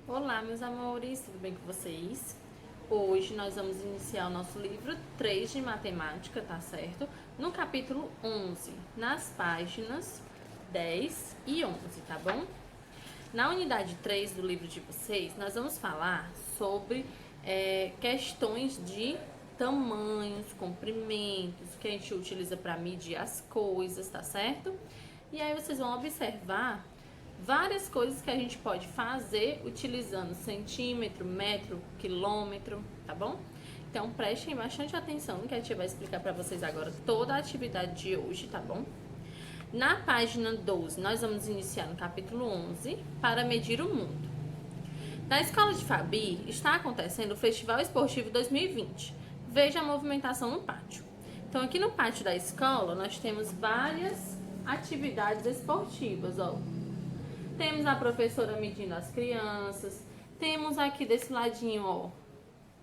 Olá, meus amores, tudo bem com vocês? Hoje nós vamos iniciar o nosso livro 3 de matemática, tá certo? No capítulo 11, nas páginas 10 e 11, tá bom? Na unidade 3 do livro de vocês, nós vamos falar sobre questões de tamanhos, comprimentos, que a gente utiliza para medir as coisas, tá certo? E aí vocês vão observar várias coisas que a gente pode fazer utilizando centímetro, metro, quilômetro, tá bom? Então prestem bastante atenção que a gente vai explicar para vocês agora toda a atividade de hoje, tá bom? Na página 12, nós vamos iniciar no capítulo 11, para medir o mundo. Na escola de Fabi está acontecendo o Festival Esportivo 2020. Veja a movimentação no pátio. Então aqui no pátio da escola nós temos várias atividades esportivas, ó. Temos a professora medindo as crianças. Temos aqui desse ladinho, ó,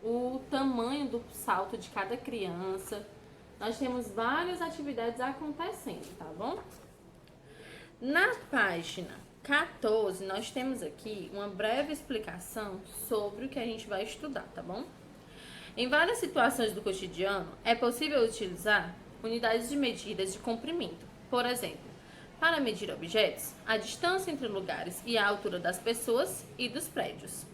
o tamanho do salto de cada criança. Nós temos várias atividades acontecendo, tá bom? Na página 14, nós temos aqui uma breve explicação sobre o que a gente vai estudar, tá bom? Em várias situações do cotidiano, é possível utilizar unidades de medidas de comprimento. Por exemplo, para medir objetos, a distância entre lugares e a altura das pessoas e dos prédios.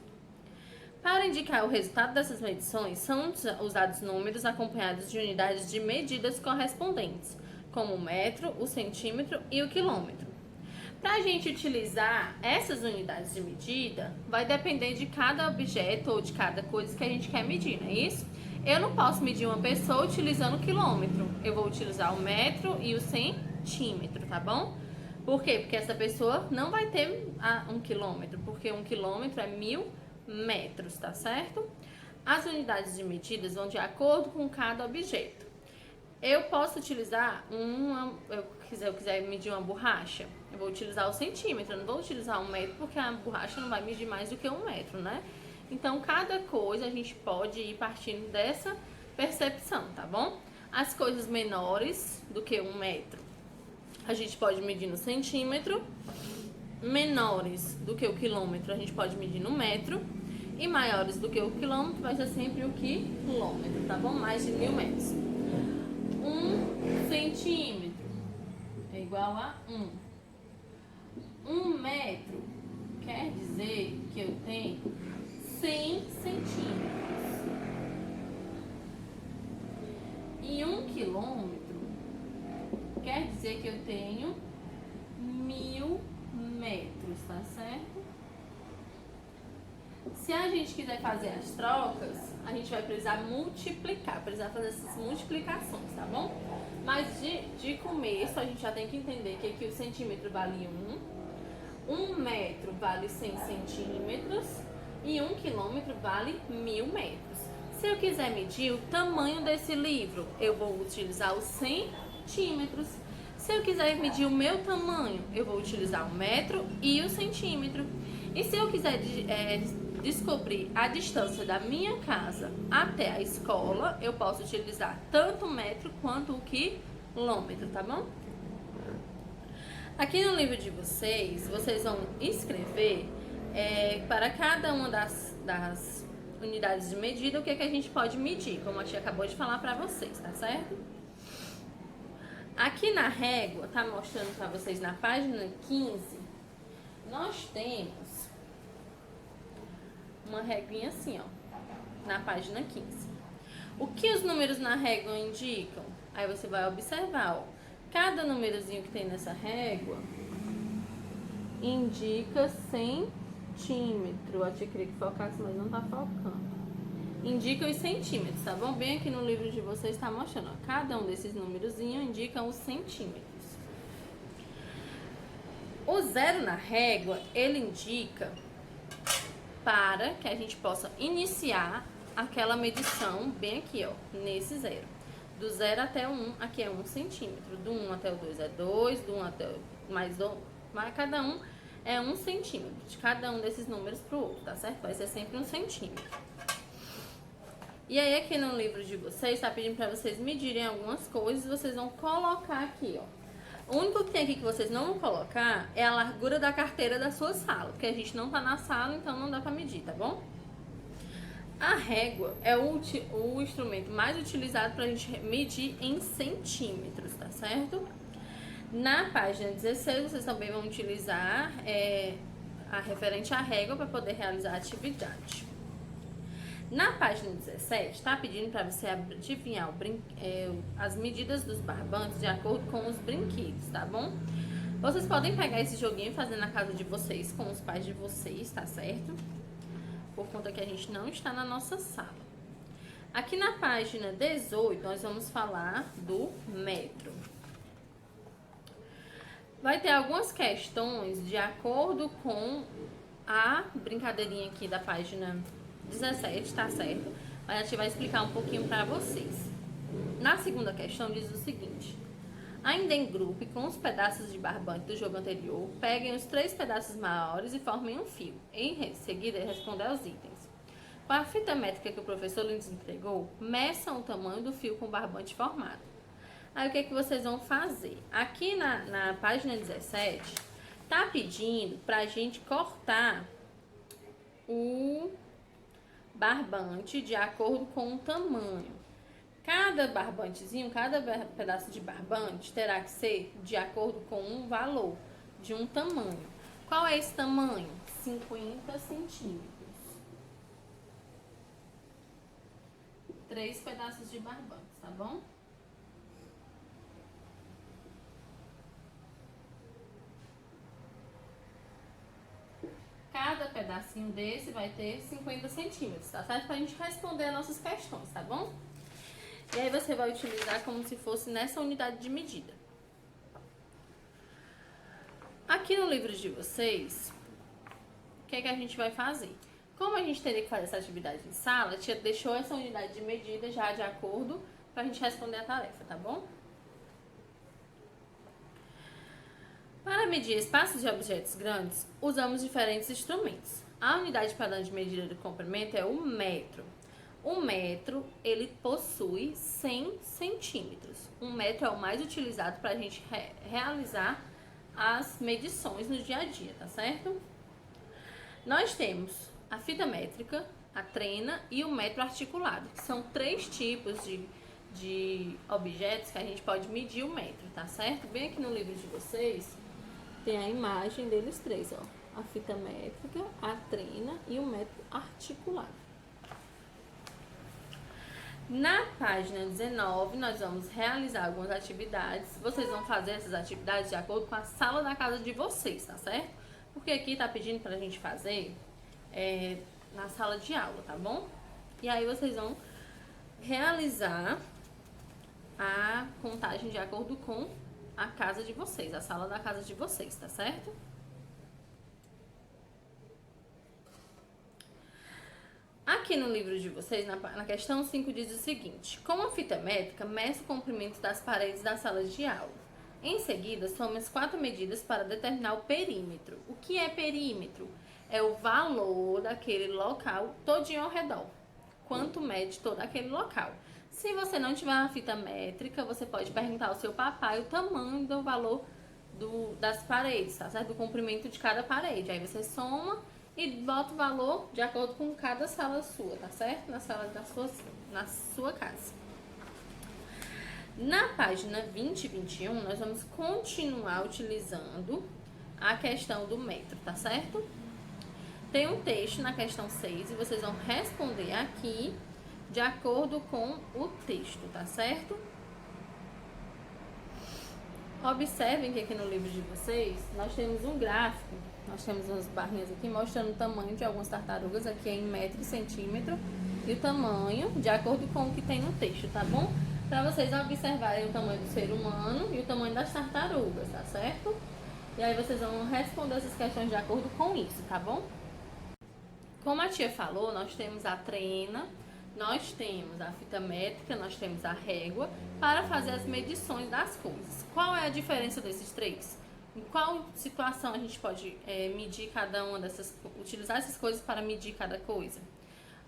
Para indicar o resultado dessas medições, são usados números acompanhados de unidades de medidas correspondentes, como o metro, o centímetro e o quilômetro. Para a gente utilizar essas unidades de medida, vai depender de cada objeto ou de cada coisa que a gente quer medir, não é isso? Eu não posso medir uma pessoa utilizando o quilômetro, eu vou utilizar o metro e o centímetro, tá bom? Por quê? Porque essa pessoa não vai ter 1 quilômetro, porque 1 quilômetro é 1000 metros, tá certo? As unidades de medidas vão de acordo com cada objeto. Eu posso utilizar eu quiser medir uma borracha, eu vou utilizar o centímetro, eu não vou utilizar 1 metro, porque a borracha não vai medir mais do que 1 metro, né? Então, cada coisa a gente pode ir partindo dessa percepção, tá bom? As coisas menores do que 1 metro, a gente pode medir no centímetro. Menores do que o quilômetro, a gente pode medir no metro. E maiores do que o quilômetro, vai ser sempre o quilômetro, tá bom? Mais de 1000 metros. 1 centímetro é igual a 1 metro quer dizer que eu tenho 100 centímetros. E 1 quilômetro quer dizer que eu tenho 1000 metros, tá certo? Se a gente quiser fazer as trocas, a gente vai precisar multiplicar, precisar fazer essas multiplicações, tá bom? Mas de começo, a gente já tem que entender que aqui o centímetro vale 1 metro vale 100 centímetros e 1 quilômetro vale 1000 metros. Se eu quiser medir o tamanho desse livro, eu vou utilizar os centímetros. Se eu quiser medir o meu tamanho, eu vou utilizar o metro e o centímetro. E se eu quiser descobrir a distância da minha casa até a escola, eu posso utilizar tanto o metro quanto o quilômetro, tá bom? Aqui no livro de vocês, vocês vão escrever para cada uma das unidades de medida o que a gente pode medir, como a tia acabou de falar para vocês, tá certo? Aqui na régua, tá mostrando para vocês na página 15, nós temos uma reguinha assim, ó, na página 15. O que os números na régua indicam? Aí você vai observar, ó, cada númerozinho que tem nessa régua indica centímetro. Eu queria que focasse, mas não tá focando. Indica os centímetros, tá bom? Bem aqui no livro de vocês está mostrando, ó, cada um desses númerozinhos indica os centímetros. O zero na régua, ele indica para que a gente possa iniciar aquela medição bem aqui, ó, nesse zero. Do 0 até o 1, aqui é 1 centímetro. Do 1 até o 2 é 2, do 1 até o mais 2, cada um é 1 centímetro. De cada um desses números para o outro, tá certo? Vai ser sempre 1 centímetro. E aí aqui no livro de vocês, tá pedindo para vocês medirem algumas coisas, vocês vão colocar aqui, ó, O único que tem aqui que vocês não vão colocar é a largura da carteira da sua sala, porque a gente não tá na sala, então não dá pra medir, tá bom? A régua é o instrumento mais utilizado pra gente medir em centímetros, tá certo? Na página 16, vocês também vão utilizar a referente à régua para poder realizar a atividade. Na página 17, está pedindo para você adivinhar as medidas dos barbantes de acordo com os brinquedos, tá bom? Vocês podem pegar esse joguinho e fazer na casa de vocês, com os pais de vocês, tá certo? Por conta que a gente não está na nossa sala. Aqui na página 18, nós vamos falar do metro. Vai ter algumas questões de acordo com a brincadeirinha aqui da página 17, tá certo? Mas a gente vai explicar um pouquinho pra vocês. Na segunda questão diz o seguinte: ainda em grupo com os pedaços de barbante do jogo anterior, peguem os 3 pedaços maiores e formem um fio. Em seguida, responder aos itens. Com a fita métrica que o professor lhes entregou, meçam o tamanho do fio com o barbante formado. Aí o que é que vocês vão fazer? Aqui na página 17, tá pedindo pra gente cortar o barbante de acordo com o tamanho. Cada barbantezinho, cada pedaço de barbante terá que ser de acordo com um valor, de um tamanho. Qual é esse tamanho? 50 centímetros. 3 pedaços de barbante, tá bom? Cada pedacinho desse vai ter 50 centímetros, tá certo? Pra gente responder as nossas questões, tá bom? E aí você vai utilizar como se fosse nessa unidade de medida. Aqui no livro de vocês, o que é que a gente vai fazer? Como a gente teria que fazer essa atividade em sala, a tia deixou essa unidade de medida já de acordo pra gente responder a tarefa, tá bom? Para medir espaços de objetos grandes, usamos diferentes instrumentos. A unidade padrão de medida de comprimento é o metro. O metro, ele possui 100 centímetros. Um metro é o mais utilizado para a gente realizar as medições no dia a dia, tá certo? Nós temos a fita métrica, a trena e o metro articulado, que são 3 tipos de objetos que a gente pode medir o metro, tá certo? Bem aqui no livro de vocês, tem a imagem deles 3, ó. A fita métrica, a trena e o metro articulado. Na página 19, nós vamos realizar algumas atividades. Vocês vão fazer essas atividades de acordo com a sala da casa de vocês, tá certo? Porque aqui tá pedindo pra gente fazer na sala de aula, tá bom? E aí vocês vão realizar a contagem de acordo com a casa de vocês, a sala da casa de vocês, tá certo? Aqui no livro de vocês, na questão 5, diz o seguinte: com a fita métrica, meça o comprimento das paredes da sala de aula. Em seguida, some as 4 medidas para determinar o perímetro. O que é perímetro? É o valor daquele local todinho ao redor. Quanto mede todo aquele local. Se você não tiver uma fita métrica, você pode perguntar ao seu papai o tamanho do valor das paredes, tá certo? Do comprimento de cada parede. Aí você soma e bota o valor de acordo com cada sala sua, tá certo? Na sala na sua casa. Na página 20 e 21, nós vamos continuar utilizando a questão do metro, tá certo? Tem um texto na questão 6 e vocês vão responder aqui de acordo com o texto, tá certo? Observem que aqui no livro de vocês, nós temos um gráfico, nós temos umas barrinhas aqui mostrando o tamanho de algumas tartarugas, aqui é em metro e centímetro, e o tamanho de acordo com o que tem no texto, tá bom? Para vocês observarem o tamanho do ser humano e o tamanho das tartarugas, tá certo? E aí vocês vão responder essas questões de acordo com isso, tá bom? Como a tia falou, nós temos a trena, nós temos a fita métrica, nós temos a régua para fazer as medições das coisas. Qual é a diferença desses 3? Em qual situação a gente pode medir cada uma dessas, utilizar essas coisas para medir cada coisa?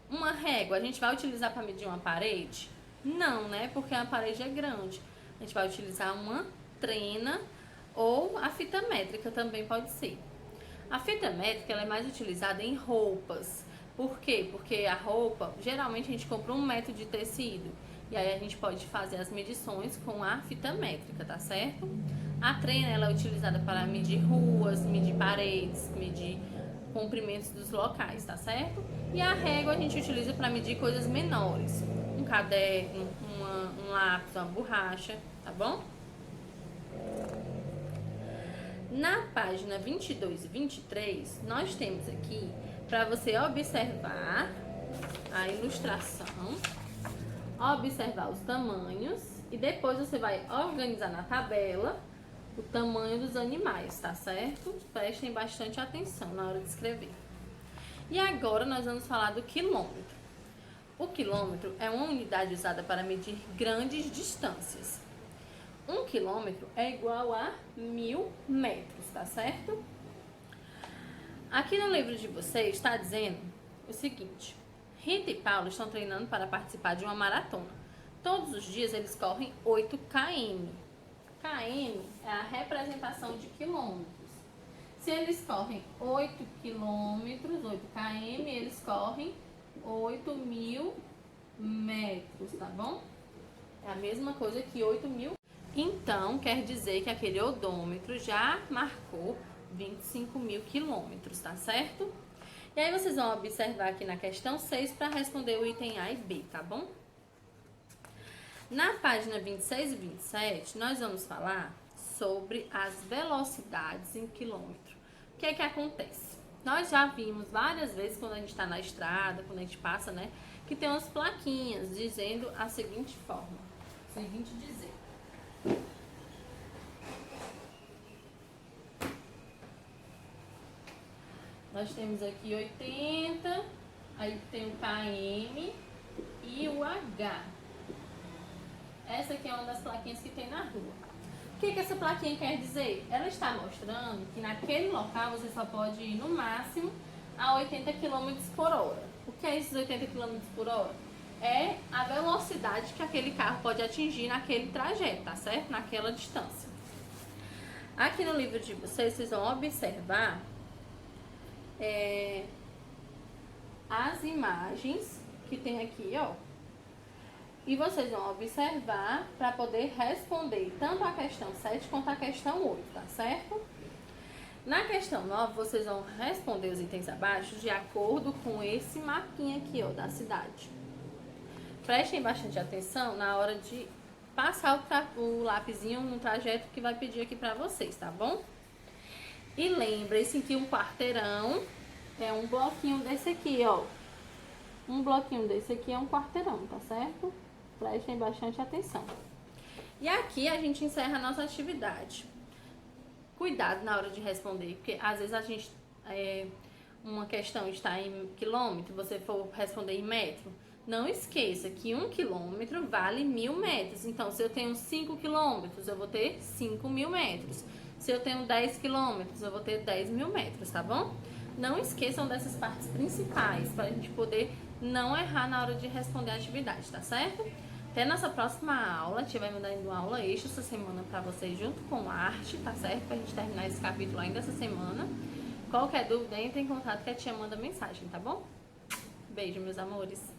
Uma régua, a gente vai utilizar para medir uma parede? Não, né? Porque a parede é grande. A gente vai utilizar uma trena ou a fita métrica também pode ser. A fita métrica ela é mais utilizada em roupas. Por quê? Porque a roupa, geralmente a gente compra 1 metro de tecido. E aí a gente pode fazer as medições com a fita métrica, tá certo? A trena ela é utilizada para medir ruas, medir paredes, medir comprimentos dos locais, tá certo? E a régua a gente utiliza para medir coisas menores. Um caderno, um lápis, uma borracha, tá bom? Na página 22 e 23, nós temos aqui para você observar a ilustração, observar os tamanhos e depois você vai organizar na tabela o tamanho dos animais, tá certo? Prestem bastante atenção na hora de escrever. E agora nós vamos falar do quilômetro. O quilômetro é uma unidade usada para medir grandes distâncias. 1 quilômetro é igual a 1000 metros, tá certo? Aqui no livro de vocês está dizendo o seguinte: Rita e Paulo estão treinando para participar de uma maratona. Todos os dias eles correm 8 km. km é a representação de quilômetros. Se eles correm 8 quilômetros, 8 km, eles correm 8.000 metros, tá bom? É a mesma coisa que 8.000. Então, quer dizer que aquele odômetro já marcou 25.000 quilômetros, tá certo? E aí vocês vão observar aqui na questão 6 para responder o item A e B, tá bom? Na página 26 e 27, nós vamos falar sobre as velocidades em quilômetro. O que é que acontece? Nós já vimos várias vezes quando a gente está na estrada, quando a gente passa, né? Que tem umas plaquinhas dizendo a seguinte forma, o seguinte dizer. Nós temos aqui 80, aí tem o km e o H. Essa aqui é uma das plaquinhas que tem na rua. O que essa plaquinha quer dizer? Ela está mostrando que naquele local você só pode ir no máximo a 80 km por hora. O que é esses 80 km por hora? É a velocidade que aquele carro pode atingir naquele trajeto, tá certo? Naquela distância. Aqui no livro de vocês, vocês vão observar as imagens que tem aqui, ó. E vocês vão observar para poder responder tanto a questão 7 quanto a questão 8, tá certo? Na questão 9, vocês vão responder os itens abaixo de acordo com esse mapinha aqui, ó, da cidade. Prestem bastante atenção na hora de passar o lapisinho no trajeto que vai pedir aqui para vocês, tá bom? E lembrem-se que um quarteirão é um bloquinho desse aqui, ó. Um bloquinho desse aqui é um quarteirão, tá certo? Prestem bastante atenção. E aqui a gente encerra a nossa atividade. Cuidado na hora de responder, porque às vezes a gente, uma questão está em quilômetro, você for responder em metro. Não esqueça que 1 quilômetro vale 1000 metros. Então, se eu tenho 5 quilômetros, eu vou ter 5.000 metros. Se eu tenho 10 quilômetros, eu vou ter 10.000 metros, tá bom? Não esqueçam dessas partes principais, para a gente poder não errar na hora de responder a atividade, tá certo? Até nossa próxima aula, a gente vai mandar uma aula extra essa semana para vocês, junto com a arte, tá certo? Pra gente terminar esse capítulo ainda essa semana. Qualquer dúvida, entre em contato que a tia manda mensagem, tá bom? Beijo, meus amores!